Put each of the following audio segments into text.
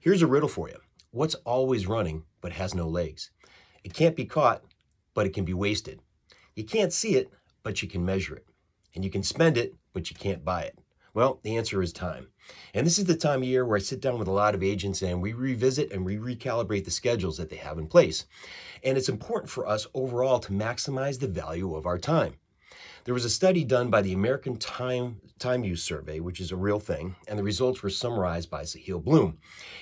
Here's a riddle for you. What's always running but has no legs? It can't be caught, but it can be wasted. You can't see it, but you can measure it. And you can spend it, but you can't buy it. Well, the answer is time. And this is the time of year where I sit down with a lot of agents and we revisit and we recalibrate the schedules that they have in place. And it's important for us overall to maximize the value of our time. There was a study done by the American Time Use Survey, which is a real thing, and the results were summarized by Sahil Bloom.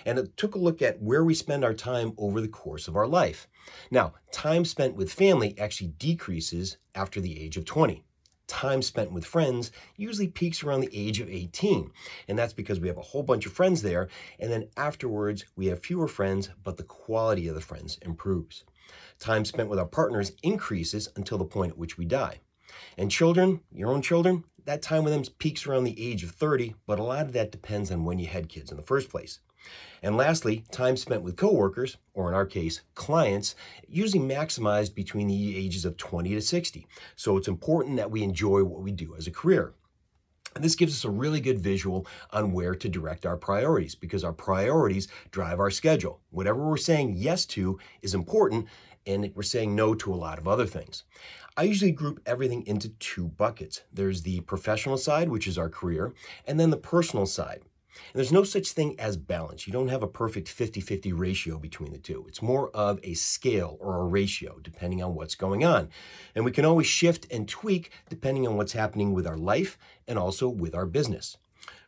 And it took a look at where we spend our time over the course of our life. Now, time spent with family actually decreases after the age of 20. Time spent with friends usually peaks around the age of 18. And that's because we have a whole bunch of friends there. And then afterwards, we have fewer friends, but the quality of the friends improves. Time spent with our partners increases until the point at which we die. And children, your own children, that time with them peaks around the age of 30, but a lot of that depends on when you had kids in the first place. And lastly, time spent with coworkers, or in our case, clients, usually maximized between the ages of 20 to 60. So it's important that we enjoy what we do as a career. And this gives us a really good visual on where to direct our priorities because our priorities drive our schedule. Whatever we're saying yes to is important, and we're saying no to a lot of other things. I usually group everything into two buckets. There's the professional side, which is our career, and then the personal side. And there's no such thing as balance. You don't have a perfect 50-50 ratio between the two. It's more of a scale or a ratio depending on what's going on. And we can always shift and tweak depending on what's happening with our life and also with our business.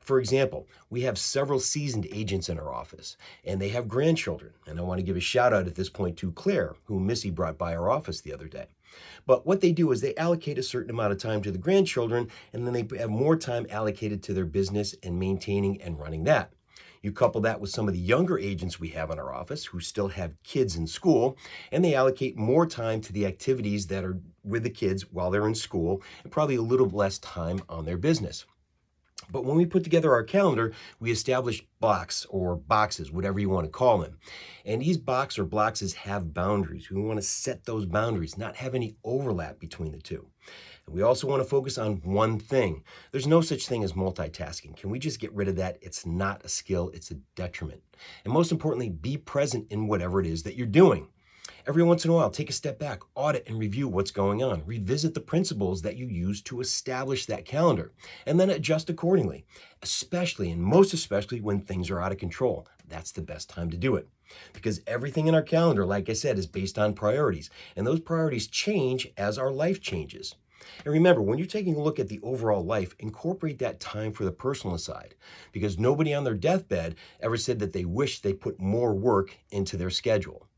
For example, we have several seasoned agents in our office, and they have grandchildren. And I want to give a shout out at this point to Claire, who Missy brought by our office the other day. But what they do is they allocate a certain amount of time to the grandchildren, and then they have more time allocated to their business and maintaining and running that. You couple that with some of the younger agents we have in our office who still have kids in school, and they allocate more time to the activities that are with the kids while they're in school, and probably a little less time on their business. But when we put together our calendar, we establish blocks or boxes, whatever you want to call them. And these boxes or boxes have boundaries. We want to set those boundaries, not have any overlap between the two. And we also want to focus on one thing. There's no such thing as multitasking. Can we just get rid of that? It's not a skill, it's a detriment. And most importantly, be present in whatever it is that you're doing. Every once in a while, take a step back, audit and review what's going on. Revisit the principles that you use to establish that calendar, and then adjust accordingly, especially and most especially when things are out of control. That's the best time to do it because everything in our calendar, like I said, is based on priorities, and those priorities change as our life changes. And remember, when you're taking a look at the overall life, incorporate that time for the personal side because nobody on their deathbed ever said that they wish they put more work into their schedule.